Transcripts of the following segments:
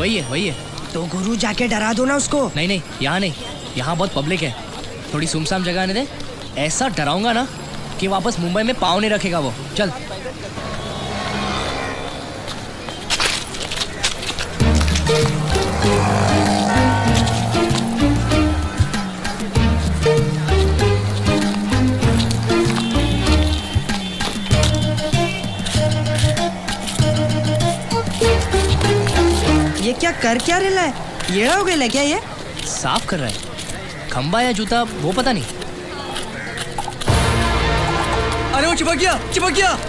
वही है। तो गुरु जाके डरा दो ना उसको। नहीं, यहाँ नहीं, यहाँ बहुत पब्लिक है, थोड़ी सुमसाम जगह आने दे। ऐसा डराऊंगा ना कि वापस मुंबई में पाँव नहीं रखेगा वो। चल। ये क्या कर क्या रहा है? ये हो गया क्या? ये साफ कर रहा है, खंबा या जूता वो पता नहीं। अरे वो चिपक गया,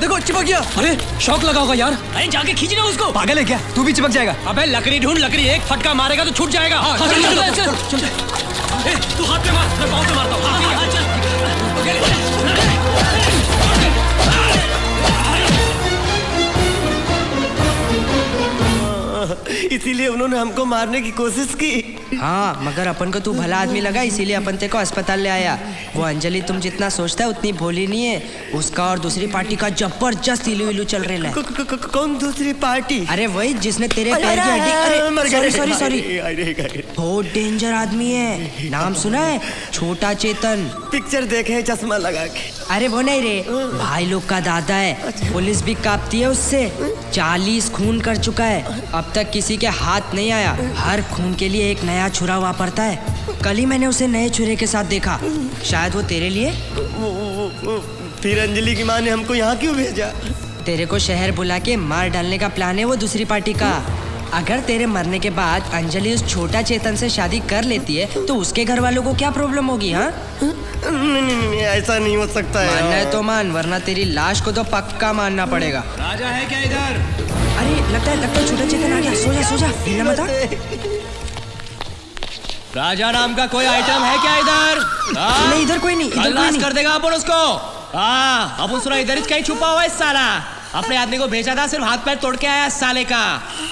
देखो चिपक गया। अरे शॉक लगा होगा यार। अरे जाके खींचना उसको। पागल है क्या? तू भी चिपक जाएगा। अबे लकड़ी ढूंढ, लकड़ी एक फटका मारेगा तो छूट जाएगा। चल। तू हाथ पे मार, मैं पाँव पे मारता हूँ। इसीलिए उन्होंने हमको मारने की कोशिश की। हाँ, मगर अपन को तू भला आदमी लगा, इसीलिए अपन तेरे को अस्पताल ले आया। वो अंजलि तुम जितना सोचता है उतनी भोली नहीं है। उसका और दूसरी पार्टी का जबरदस्त इलू चल रहा है। कौन दूसरी पार्टी? अरे वही जिसने तेरे पैर की हड्डी। सॉरी बहुत डेंजर आदमी है। नाम सुना है? छोटा चेतन। पिक्चर देखे चश्मा लगा के। अरे वो नहीं रे, भाई लोग का दादा है। पुलिस भी कांपती है उससे। 40 खून कर चुका है, अब तक किसी के हाथ नहीं आया। हर खून के लिए एक नया छुरा वापरता है। कल ही मैंने उसे नए छुरे के साथ देखा। शायद वो तेरे लिए। फिर अंजलि की माँ ने हमको यहाँ क्यों भेजा? तेरे को शहर बुला के मार डालने का प्लान है वो दूसरी पार्टी का। अगर तेरे मरने के बाद अंजलि उस छोटा चेतन से शादी कर लेती है तो उसके घर वालों को क्या प्रॉब्लम होगी? हाँ नहीं, ऐसा नहीं हो सकता है। मानना है तो मान, वरना तेरी लाश को तो पक्का मानना पड़ेगा। राजा है क्या इधर? अरे लगता है छोटा चेतन आ गया। सो जा हिलना मत। राजा नाम का कोई आइटम है क्या इधर? नहीं, इधर कोई नहीं। खल्लास कर देगा अपन उसको। हाँ, अपन सुना इधर कहीं छुपा हुआ है साला। अपने आदमी को भेजा था, सिर्फ हाथ पैर तोड़ के आया साले का।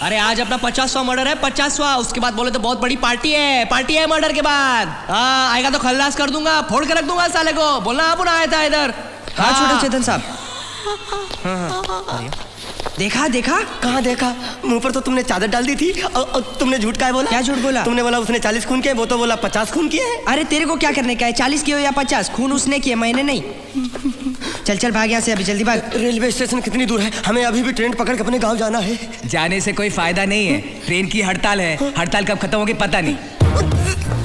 अरे आज अपना 50वां मर्डर है, 50वां। उसके बाद बोले तो बहुत बड़ी पार्टी है मर्डर के बाद। हाँ, आएगा तो खल्लास कर दूंगा, फोड़ के रख दूंगा साले को। बोलना आप आया था इधर। हाँ छोटा चेतन साहब। हाँ। देखा? कहाँ देखा? मुंह पर तो तुमने चादर डाल दी थी। और तुमने झूठ का बोला? क्या झूठ बोला? तुमने बोला उसने 40 खून किए, वो तो बोला 50 खून किए हैं। अरे तेरे को क्या करने का है? 40 किए या 50? खून उसने किए, मैंने नहीं। चल भाग यहाँ से, अभी जल्दी भाग। रेलवे स्टेशन कितनी दूर है? हमें अभी भी ट्रेन पकड़ के अपने गाँव जाना है। जाने से कोई फायदा नहीं है, ट्रेन की हड़ताल है। हड़ताल कब खत्म होगी पता नहीं।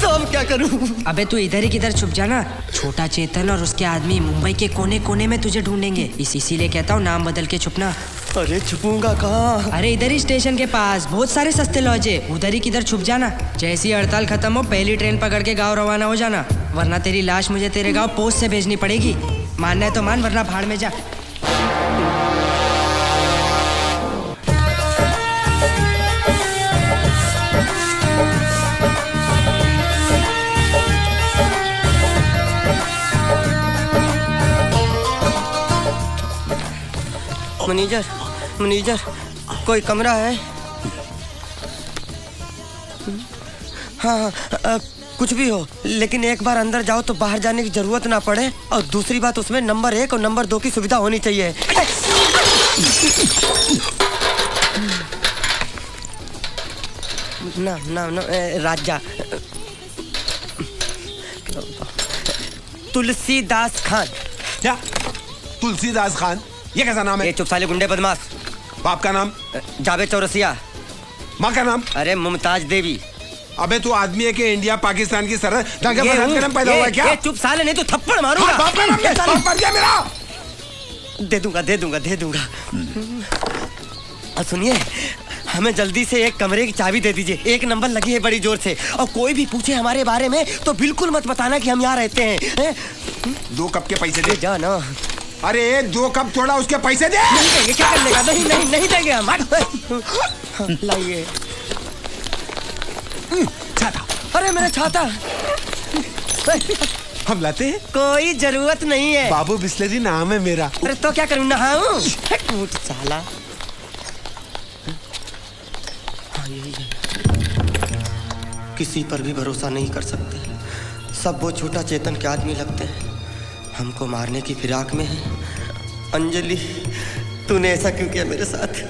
तो अब क्या करूं? अबे तू इधर ही किधर छुप जाना। छोटा चेतन और उसके आदमी मुंबई के कोने कोने में तुझे ढूंढेंगे। इसीलिए कहता हूँ नाम बदल के छुपना। अरे छुपूंगा कहाँ? अरे इधर ही स्टेशन के पास बहुत सारे सस्ते लॉज है, उधर ही किधर छुप जाना। जैसी हड़ताल खत्म हो पहली ट्रेन पकड़ के गाँव रवाना हो जाना, वरना तेरी लाश मुझे तेरे गाँव पोस्ट से भेजनी पड़ेगी। मानना है तो मान, वरना भाड़ में जा। मैनेजर कोई कमरा है? हाँ, कुछ भी हो, लेकिन एक बार अंदर जाओ तो बाहर जाने की जरूरत ना पड़े। और दूसरी बात, उसमें नंबर 1 और नंबर 2 की सुविधा होनी चाहिए। ना राजा तुलसीदास खान। क्या? तुलसीदास खान? ये कैसा नाम है? ये चुप साले गुंडे बदमाश। बाप का नाम? जावेद चौरसिया। माँ का नाम? अरे मुमताज देवी। अबे तू आदमी है कि इंडिया पाकिस्तान की सरहद दंगे फसाद के नाम पैदा हुआ है क्या? ये चुप साले, नहीं तो थप्पड़ मारूंगा। बाप का नाम बाप मर गया मेरा। दे दूंगा। सुनिए, हमें जल्दी से एक कमरे की चाबी दे दीजिए। 1 नंबर लगी है बड़ी जोर से, और कोई भी पूछे हमारे बारे में तो बिल्कुल मत बताना कि हम यहाँ रहते हैं। 2 कप के पैसे दे। जा ना। अरे 2 कप थोड़ा, उसके पैसे दे। नहीं देंगे, क्या कर लेगा? नहीं देंगे हम। लाइए छाता। अरे मेरा छाता। हम लाते हैं, कोई जरूरत नहीं है। बाबू बिस्लरी नाम है मेरा। अरे तो क्या करूँ, नहाऊं? साला। किसी पर भी भरोसा नहीं कर सकते, सब वो छोटा चेतन के आदमी लगते हैं। हमको मारने की फिराक में है। अंजलि, तूने ऐसा क्यों किया मेरे साथ?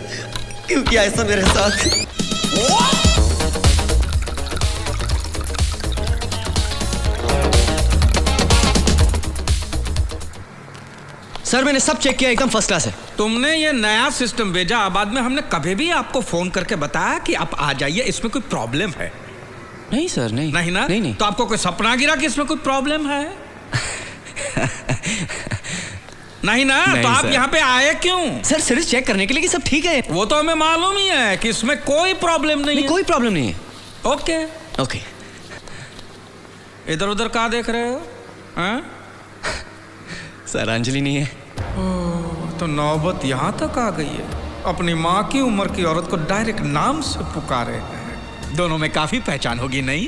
क्यों किया ऐसा मेरे साथ? सर मैंने सब चेक किया, एकदम फर्स्ट क्लास है। तुमने ये नया सिस्टम भेजा, बाद में हमने कभी भी आपको फोन करके बताया कि आप आ जाइए, इसमें कोई प्रॉब्लम है? नहीं सर, नहीं नहीं ना? नहीं। तो आपको कोई सपना गिरा कि इसमें कोई प्रॉब्लम है? नहीं ना? नहीं तो आप सर। यहाँ पे आए क्यों? सर सिर्फ चेक करने के लिए कि सब ठीक है। वो तो हमें मालूम ही है कि इसमें कोई प्रॉब्लम नहीं है। कोई प्रॉब्लम नहीं है। Okay okay. इधर उधर कहाँ देख रहे हो? हाँ? सर अंजलि नहीं है। तो नौबत यहाँ तक आ गई है। अपनी माँ की उम्र की औरत को डायरेक्ट नाम से पुकारे हैं। दोनों में काफी पहचान होगी नहीं?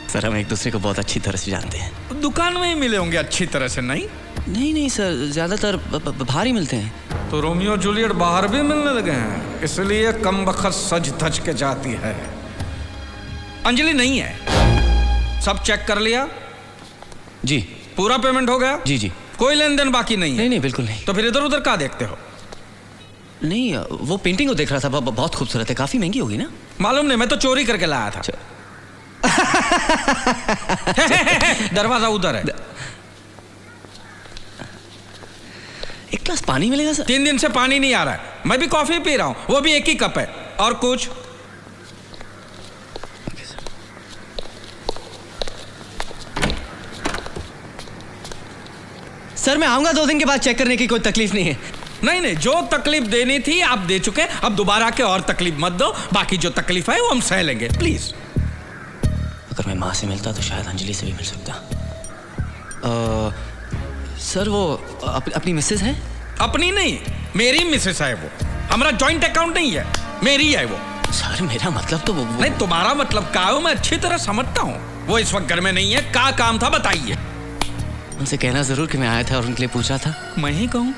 सर हम एक दूसरे को बहुत अच्छी तरह से जानते हैं। दुकान में ही मिले होंगे अच्छी तरह से, नहीं? नहीं सर, ज्यादातर बाहर ही मिलते हैं। तो रोमियो जूलियट बाहर भी मिलने लगे हैं, इसलिए कम बखत सज धज के जाती है। अंजलि नहीं है। सब चेक कर लिया? जी। पूरा पेमेंट हो गया? जी। कोई लेन देन बाकी नहीं है? नहीं बिल्कुल नहीं। तो फिर इधर उधर क्या देखते हो? नहीं, वो पेंटिंग को देख रहा था, बहुत खूबसूरत है, काफी महंगी होगी ना? मालूम नहीं, मैं तो चोरी करके लाया था। दरवाजा उधर है। एक ग्लास पानी मिलेगा सर? 3 दिन से पानी नहीं आ रहा है। मैं भी कॉफी पी रहा हूं, वो भी एक ही कप है। और कुछ? सर मैं आऊंगा 2 दिन के बाद चेक करने की, कोई तकलीफ नहीं है। नहीं, जो तकलीफ देनी थी आप दे चुके, अब दोबारा के और तकलीफ मत दो। बाकी जो तकलीफ है वो हम सह लेंगे, प्लीज। अगर मैं माँ से मिलता तो शायद अंजलि से भी मिल सकता। सर वो अपनी मिसेज है? अपनी नहीं, मेरी मिसेस है वो। हमारा जॉइंट अकाउंट नहीं है, मेरी है वो। सर मेरा मतलब तो वो नहीं, तुम्हारा मतलब क्या हो मैं अच्छी तरह समझता हूँ। वो इस वक्त घर में नहीं है। क्या काम था बताइए? उनसे कहना जरूर कि मैं आया था और उनके लिए पूछा था। मैं ही कहूँ?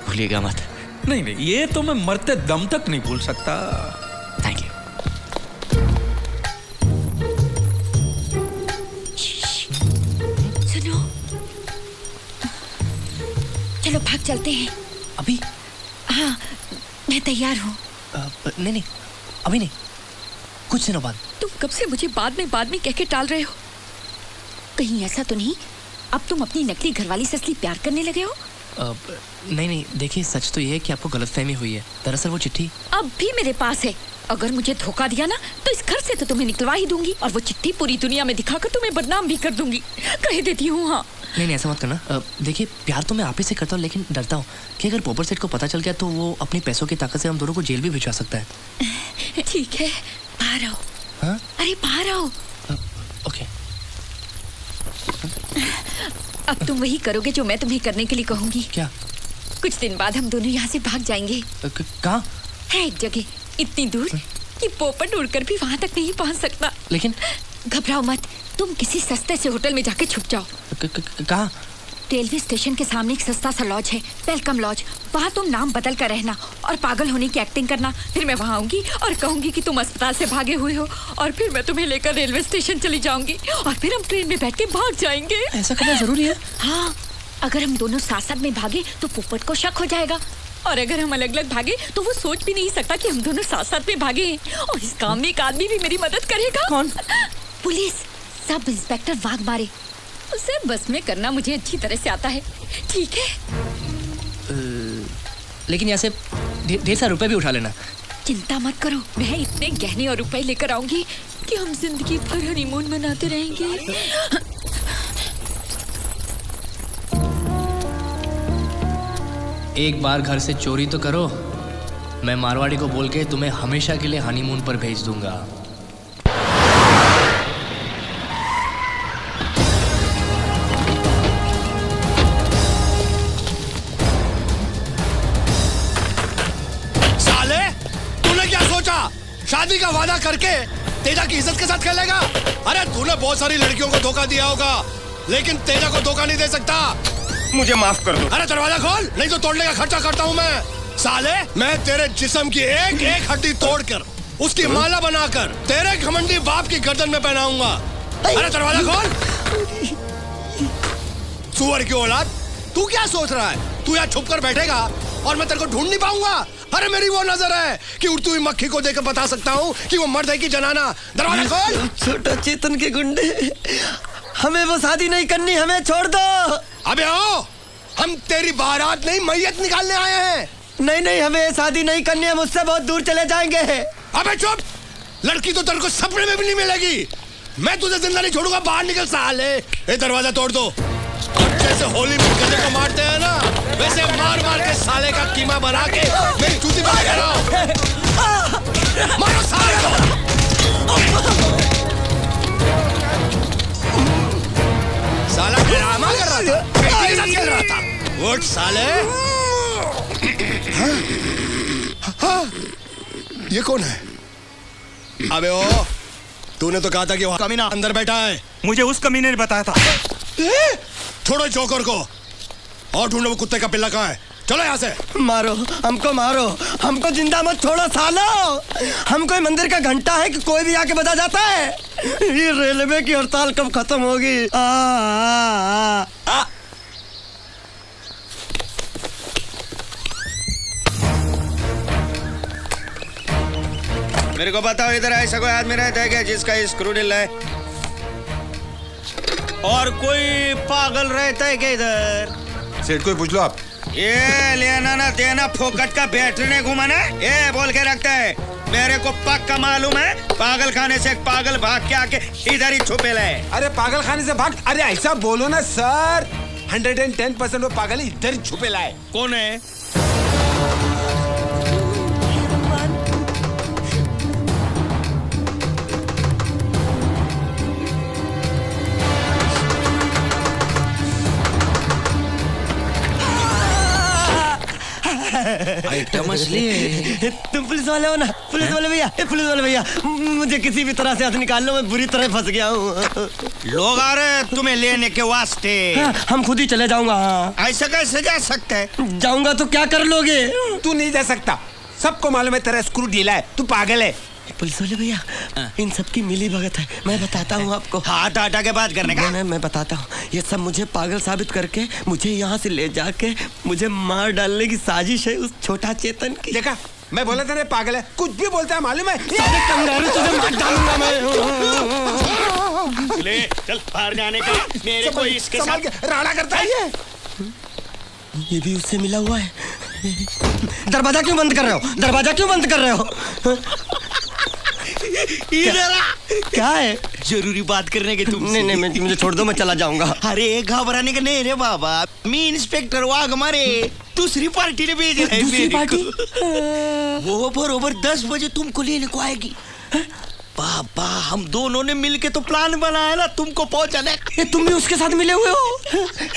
भूलिएगा मत। नहीं, ये तो मैं मरते दम तक नहीं भूल सकता। Thank you. सुनो, चलो भाग चलते हैं। अभी? हाँ, मैं तैयार हूँ। नहीं अभी नहीं, कुछ दिनों बाद। तुम कब से मुझे बाद में कह के टाल रहे हो? कहीं ऐसा तो नहीं अब तुम अपनी नकली घरवाली से असली प्यार करने लगे हो? नहीं देखिए, सच तो ये है कि आपको गलतफहमी हुई है। दरअसल वो चिट्ठी अब भी मेरे पास है। अगर मुझे धोखा दिया ना तो इस घर से तो तुम्हें निकलवा ही दूंगी, और वो चिट्ठी पूरी दुनिया में दिखाकर तुम्हें बदनाम भी कर दूंगी। कह देती हूँ। हाँ नहीं ऐसा मत करना। देखिए प्यार तो मैं आप ही से करता हूँ, लेकिन डरता हूँ कि अगर पोपट सेठ को पता चल गया तो वो अपने पैसों की ताकत से हम दोनों को जेल भी भिजवा सकता है। ठीक है, बाहर आओ। हाँ? अरे बाहर आओ। ओके। अब तुम वही करोगे जो मैं तुम्हें करने के लिए कहूंगी। क्या? कुछ दिन बाद हम दोनों यहाँ से भाग जाएंगे। कहाँ? है एक जगह इतनी दूर कि पोपट उड़कर भी वहाँ तक नहीं पहुँच सकता। लेकिन घबराओ मत, तुम किसी सस्ते से होटल में जाके छुप जाओ। कहाँ? रेलवे स्टेशन के सामने एक सस्ता सा लॉज है, वेलकम लॉज। वहाँ तुम नाम बदल कर रहना और पागल होने की एक्टिंग करना। फिर मैं वहाँ आऊंगी और कहूंगी कि तुम अस्पताल से भागे हुए हो, और फिर मैं तुम्हें लेकर रेलवे स्टेशन चली जाऊंगी, और फिर हम ट्रेन में बैठ के भाग जाएंगे। ऐसा करना जरूरी है? हाँ, अगर हम दोनों साथ साथ में भागे तो पोपट को शक हो जाएगा, और अगर हम अलग अलग भागे तो वो सोच भी नहीं सकता कि हम दोनों साथ साथ में भागे हैं। और इस काम में एक आदमी भी मेरी मदद करेगा। कौन? Police, sub inspector Waghmare. उसे बस में करना मुझे अच्छी तरह से आता है। ठीक है? लेकिन यहाँ से ढेर सारे रुपए भी उठा लेना। चिंता मत करो, मैं इतने गहने और रुपए लेकर आऊंगी कि हम जिंदगी भर हनीमून मनाते रहेंगे। एक बार घर से चोरी तो करो, मैं मारवाड़ी को बोल के तुम्हें हमेशा के लिए हनीमून पर भेज दूंगा। साले, तूने क्या सोचा? शादी का वादा करके तेजा की इज्जत के साथ खेलेगा? अरे तूने बहुत सारी लड़कियों को धोखा दिया होगा, लेकिन तेजा को धोखा नहीं दे सकता। मुझे माफ कर दो। अरे दरवाजा खोल, नहीं तो तोड़ने का खर्चा करता हूँ मैं। साले, मैं तेरे जिस्म की एक एक हड्डी तोड़कर उसकी माला बनाकर तेरे घमंडी बाप की गर्दन में पहनाऊंगा। अरे दरवाजा खोल। सुअर की औलाद, तू क्या सोच रहा है? तू यहाँ छुप कर बैठेगा और मैं तेरे को ढूंढ नहीं पाऊंगा? अरे मेरी वो नजर है कि उड़ती हुई मक्खी को देखकर बता सकता हूँ कि वो मर्द है कि जनाना। दरवाजा खोल। छोटा चेतन के गुंडे, हमें वो शादी नहीं करनी, हमें छोड़ दो। अबे आओ, हम तेरी बारात नहीं मैयत निकालने आए हैं। नहीं नहीं, हमें शादी नहीं करनी है, मुझसे बहुत दूर चले जाएंगे। अबे चुप, लड़की तो तेरे को सपने में भी नहीं मिलेगी। मैं तुझे जिंदा नहीं छोड़ूंगा, बाहर निकल साले। ये दरवाजा तोड़ दो। और जैसे होली में गधे को मारते हैं ना, वैसे मार मार के साले का कीमा बना के मेरी जूती बना के रहो। मारो साले को। साला ड्रामा कर रहा था, बेटी के साथ खेल रहा था। उठ साले। हाँ, ये कौन है? अबे ओ, तूने तो कहा था कि वो कमीना अंदर बैठा है। मुझे उस कमीने ने बताया था। छोड़ो जोकर को और ढूंढो वो कुत्ते का पिल्ला कहाँ है। चलो यहाँ से। मारो हमको, मारो हमको, जिंदा मत छोड़ो सालो। हम कोई मंदिर का घंटा है कि कोई भी आके बजा जाता है? ये रेलवे की हड़ताल कब खत्म होगी? मेरे को बताओ, इधर ऐसा कोई आदमी रहता है क्या जिसका स्क्रू ढीला है? और कोई पागल रहता है क्या इधर? सेठ को पूछ लो आप। ये लेना ना देना फोकट का बैटरी ने घुमाना, ये बोल के रखता है। मेरे को पक्का मालूम है, पागल खाने से एक पागल भाग के आके इधर ही छुपे ले। अरे पागल खाने से भाग? अरे ऐसा बोलो ना सर। 110% वो पागल इधर ही छुपे लाए। कौन है? आइटम असली है। तुम पुलिस वाले हो ना? पुलिस वाले भैया, पुलिस वाले भैया, मुझे किसी भी तरह से हाथ निकाल लो, मैं बुरी तरह फंस गया हूँ। लोग आ रहे हैं तुम्हें लेने के वास्ते। हम खुद ही चले जाऊंगा। ऐसा कैसे जा सकते है? जाऊंगा तो क्या कर लोगे? तू नहीं जा सकता, सबको मालूम है तेरा स्क्रू ढीला है, तू पागल है। पुलिस वाले भैया, इन सब की मिली भगत है, मैं बताता हूँ आपको। हाथ हटा के बात करने का। मैं बताता हूँ, ये सब मुझे पागल साबित करके मुझे यहाँ से ले जाके मुझे मार डालने की साजिश है उस छोटा चेतन की। देखा, मैं बोला था ना पागल है, कुछ भी बोलता है मालूम है। कंगारू तुझे मार डालूंगा मैं। ले चल बाहर जाने का। मेरे को इसके साथ राड़ा करता है ये भी उससे मिला हुआ है। दरवाजा क्यों बंद कर रहे हो? दरवाजा क्यों बंद कर रहे हो? इधर क्या है? जरूरी बात करने के तुम। नहीं नहीं, मुझे छोड़ दो, मैं चला जाऊंगा। अरे घबराने का नहीं रे बाबा, मैं इंस्पेक्टर वाघ हमारे दूसरी पार्टी ने भेजा है। दूसरी पार्टी? वो बरोबर 10 बजे तुमको लेने को आएगी। बाबा, हम दोनों ने मिलके तो प्लान बनाया ना तुमको पहुंचाने। ये तुम भी उसके साथ मिले हुए हो?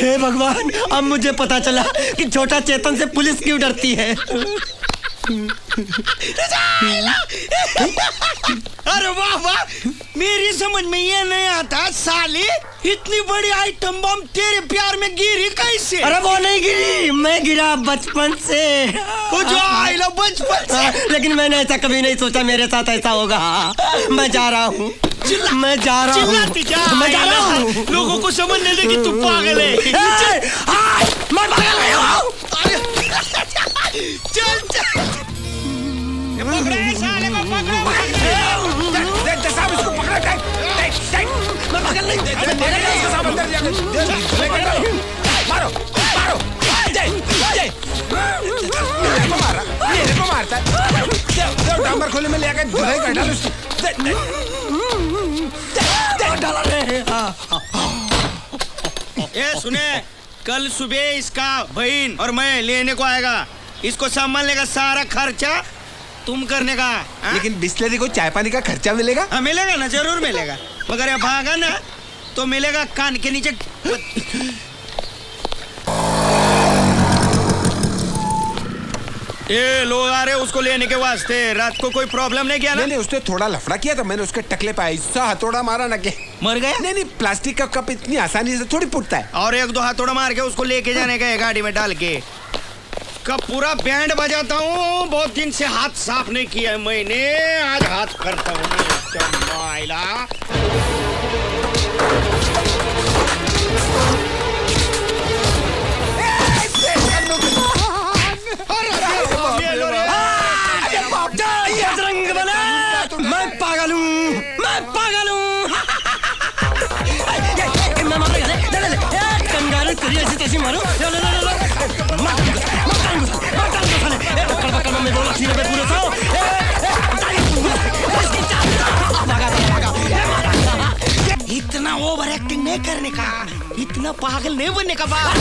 हे भगवान, अब मुझे पता चला कि छोटा चेतन से पुलिस क्यों डरती है। अरे वाह वाह, मेरी समझ में ये नहीं आता साले, इतनी बड़ी आइटम बम तेरे प्यार में गिरी कैसे? अरे वो नहीं गिरी, मैं गिरा बचपन से। वो जो आई लो बचपन से। लेकिन मैंने ऐसा कभी नहीं सोचा मेरे साथ ऐसा होगा। मैं जा रहा हूँ, मैं जा रहा हूँ, मैं जा रहा हूँ। लोगों को समझने दे कि तू पागल है। मैं पागल नहीं हूँ। चल चल, पकड़े साले को, पकड़ो। साहब इसको पकड़ा। मैं पागल नहीं। मारो मारो, मेरे को मारता है। डांबर खोले में ले आकर धुलाई कर डाल उसकी। ये सुने, कल सुबह इसका बहन और मैं लेने को आएगा। इसको संभालने का सारा खर्चा तुम करने का। लेकिन बिस्लरी को चाय पानी का खर्चा मिलेगा? हाँ मिलेगा ना, जरूर मिलेगा। मगर ये भागा ना तो मिलेगा कान के नीचे। ये लोग आ रहे उसको लेने के वास्ते। रात को कोई प्रॉब्लम नहीं किया ना? नहीं, उसने थोड़ा लफड़ा किया था, मैंने उसके टकले पे ऐसा हथौड़ा मारा ना कि मर गया। नहीं, प्लास्टिक का कप इतनी आसानी से थोड़ी फूटता है। और 1-2 हथौड़ा मार के उसको लेके जाने का है गाड़ी में डाल के। कब पूरा बैंड बजाता हूँ। बहुत दिन से हाथ साफ नहीं किया है मैंने, आज हाथ करता हूँ। मैं पागल हूँ, मैं पागल हूँ। कंगारू तेरी ऐसी तैसी मारो लो लो लो लो मार साले पकड़ पकड़ मम्मी बोलो सीने पे पूरे सो इतना ओवर एक्टिंग नहीं करने का, इतना पागल नहीं बनने का बात।